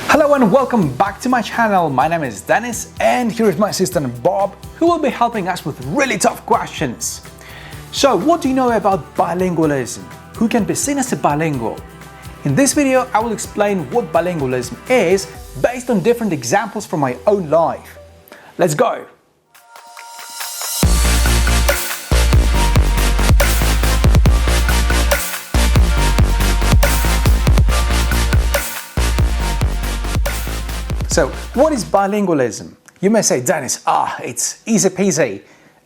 Hello and welcome back to my channel. My name is Dennis and here is my assistant Bob, who will be helping us with really tough questions. So, what do you know about bilingualism? Who can be seen as a bilingual? In this video, I will explain what bilingualism is based on different examples from my own life. Let's go! So, what is bilingualism? You may say, Dennis, it's easy peasy.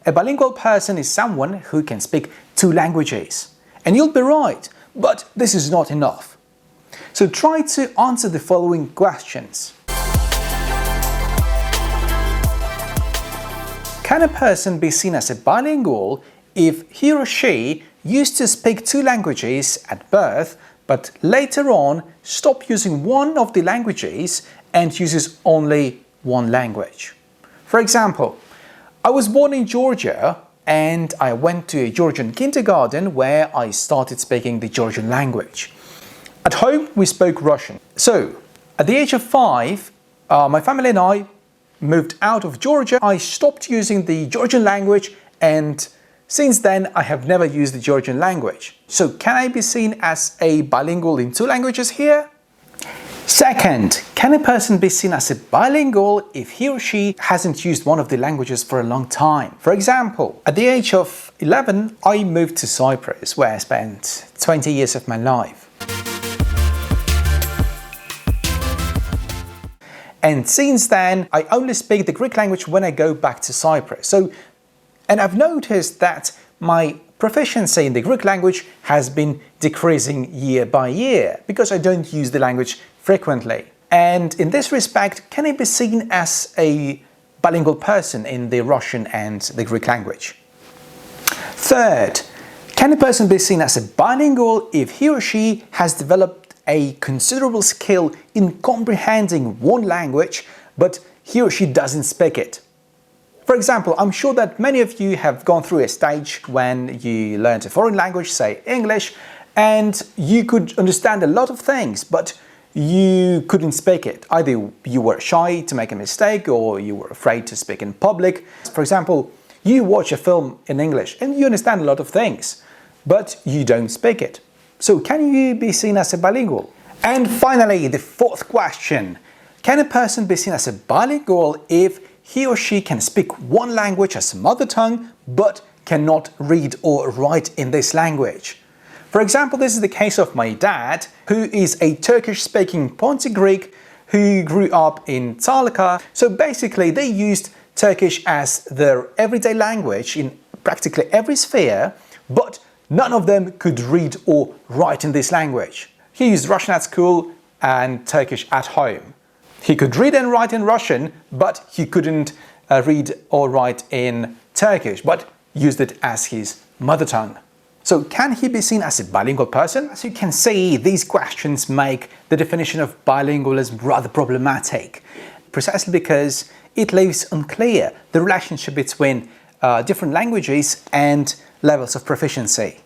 A bilingual person is someone who can speak two languages. And you'll be right, but this is not enough. So try to answer the following questions. Can a person be seen as a bilingual if he or she used to speak two languages at birth, but later on stopped using one of the languages and uses only one language? For example, I was born in Georgia and I went to a Georgian kindergarten where I started speaking the Georgian language. At home, we spoke Russian. So, at the age of 5, my family and I moved out of Georgia. I stopped using the Georgian language and since then I have never used the Georgian language. So, can I be seen as a bilingual in two languages here? Second, can a person be seen as a bilingual if he or she hasn't used one of the languages for a long time? For example, at the age of 11, I moved to Cyprus, where I spent 20 years of my life. And since then, I only speak the Greek language when I go back to Cyprus. And I've noticed that my proficiency in the Greek language has been decreasing year by year because I don't use the language frequently. And in this respect, can I be seen as a bilingual person in the Russian and the Greek language? Third, can a person be seen as a bilingual if he or she has developed a considerable skill in comprehending one language, but he or she doesn't speak it? For example, I'm sure that many of you have gone through a stage when you learned a foreign language, say English, and you could understand a lot of things, but you couldn't speak it. Either you were shy to make a mistake or you were afraid to speak in public. For example, you watch a film in English and you understand a lot of things, but you don't speak it. So can you be seen as a bilingual? And finally, the fourth question. Can a person be seen as a bilingual if he or she can speak one language as a mother tongue, but cannot read or write in this language? For example, this is the case of my dad, who is a Turkish-speaking Ponti Greek who grew up in Talca. So basically, they used Turkish as their everyday language in practically every sphere, but none of them could read or write in this language. He used Russian at school and Turkish at home. He could read and write in Russian, but he couldn't read or write in Turkish, but used it as his mother tongue. So can he be seen as a bilingual person? As you can see, these questions make the definition of bilingualism rather problematic, precisely because it leaves unclear the relationship between different languages and levels of proficiency.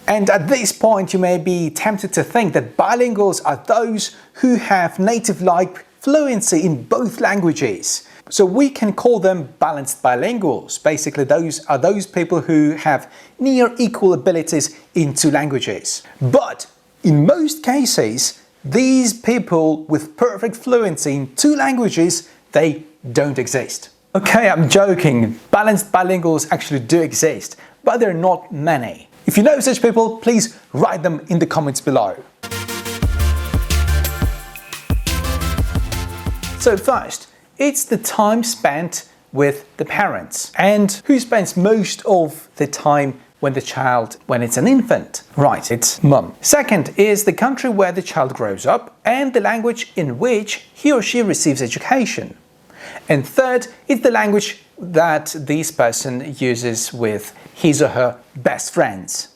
And at this point, you may be tempted to think that bilinguals are those who have native-like fluency in both languages. So we can call them balanced bilinguals. Basically, those are those people who have near equal abilities in two languages. But in most cases, these people with perfect fluency in two languages, they don't exist. Okay, I'm joking. Balanced bilinguals actually do exist, but there are not many. If you know such people, please write them in the comments below. So first, it's the time spent with the parents. And who spends most of the time when it's an infant? Right, it's mum. Second is the country where the child grows up and the language in which he or she receives education. And third, it's the language that this person uses with his or her best friends.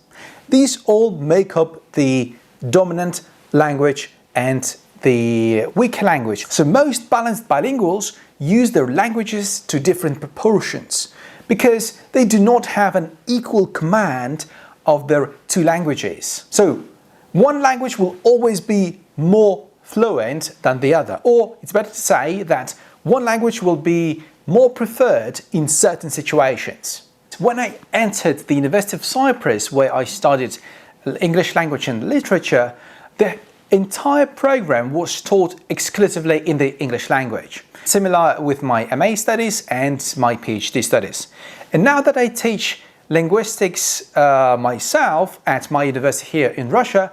These all make up the dominant language and the weaker language. So most balanced bilinguals use their languages to different proportions because they do not have an equal command of their two languages. So one language will always be more fluent than the other. Or it's better to say that one language will be more preferred in certain situations. When I entered the University of Cyprus, where I studied English language and literature, the entire program was taught exclusively in the English language. Similar with my MA studies and my PhD studies. And now that I teach linguistics myself at my university here in Russia,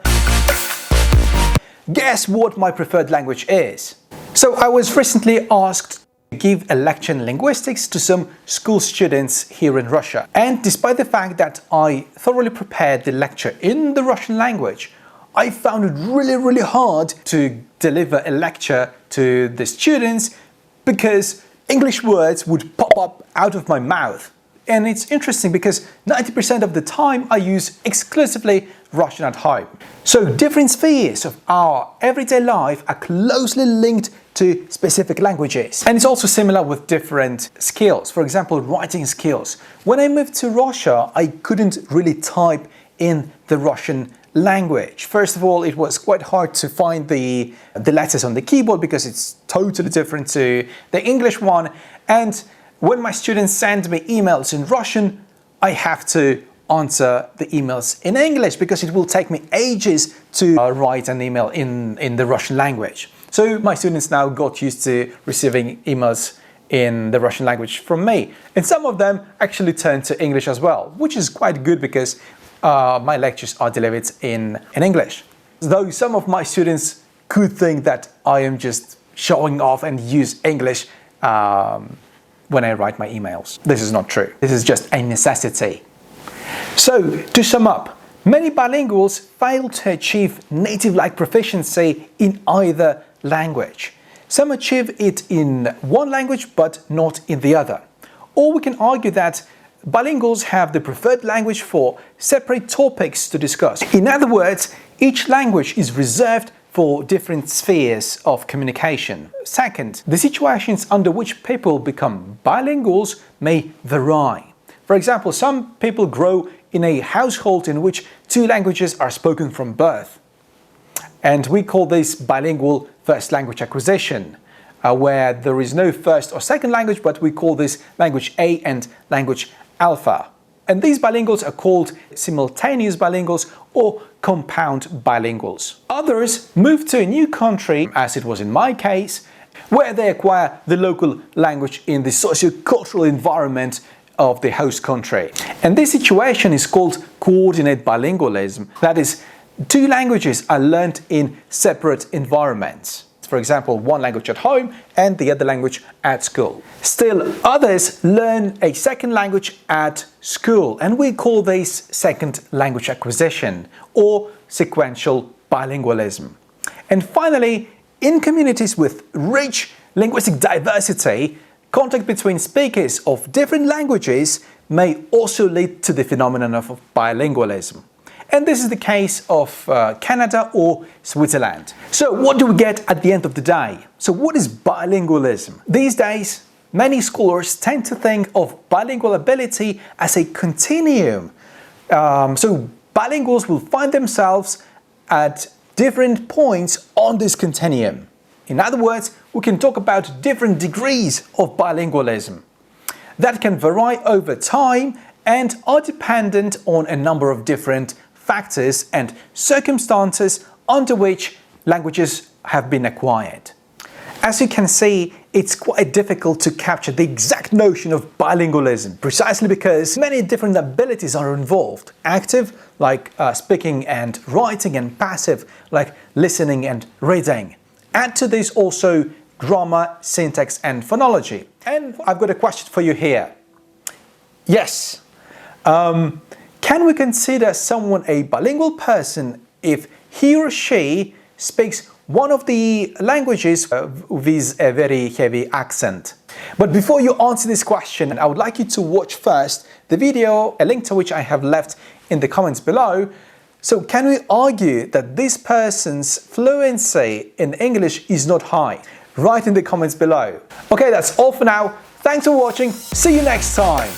guess what my preferred language is? So I was recently asked to give a lecture in linguistics to some school students here in Russia. And despite the fact that I thoroughly prepared the lecture in the Russian language, I found it really hard to deliver a lecture to the students because English words would pop up out of my mouth. And it's interesting because 90% of the time I use exclusively Russian at home. So different spheres of our everyday life are closely linked to specific languages. And it's also similar with different skills. For example, writing skills. When I moved to Russia, I couldn't really type in the Russian language. First of all, it was quite hard to find the letters on the keyboard because it's totally different to the English one. And when my students send me emails in Russian, I have to answer the emails in English because it will take me ages to write an email in the Russian language. So my students now got used to receiving emails in the Russian language from me. And some of them actually turned to English as well, which is quite good because my lectures are delivered in English. Though some of my students could think that I am just showing off and use English when I write my emails. This is not true. This is just a necessity. So, to sum up, many bilinguals fail to achieve native-like proficiency in either language. Some achieve it in one language but not in the other. Or we can argue that bilinguals have the preferred language for separate topics to discuss. In other words, each language is reserved for different spheres of communication. Second, the situations under which people become bilinguals may vary. For example, some people grow in a household in which two languages are spoken from birth. And we call this bilingual first language acquisition, where there is no first or second language, but we call this language A and language alpha. And these bilinguals are called simultaneous bilinguals or compound bilinguals. Others move to a new country, as it was in my case, where they acquire the local language in the socio-cultural environment of the host country. And this situation is called coordinate bilingualism. That is, two languages are learned in separate environments. For example, one language at home and the other language at school. Still, others learn a second language at school, and we call this second language acquisition or sequential bilingualism. And finally, in communities with rich linguistic diversity, contact between speakers of different languages may also lead to the phenomenon of bilingualism. And this is the case of Canada or Switzerland. So what do we get at the end of the day? So what is bilingualism? These days, many scholars tend to think of bilingual ability as a continuum. So bilinguals will find themselves at different points on this continuum. In other words, we can talk about different degrees of bilingualism that can vary over time and are dependent on a number of different factors and circumstances under which languages have been acquired. As you can see, it's quite difficult to capture the exact notion of bilingualism, precisely because many different abilities are involved. Active, like speaking and writing, and passive, like listening and reading. Add to this also grammar, syntax and phonology. And I've got a question for you here. Yes. Can we consider someone a bilingual person if he or she speaks one of the languages with a very heavy accent? But before you answer this question, I would like you to watch first the video, a link to which I have left in the comments below. So can we argue that this person's fluency in English is not high? Write in the comments below. Okay, that's all for now. Thanks for watching. See you next time.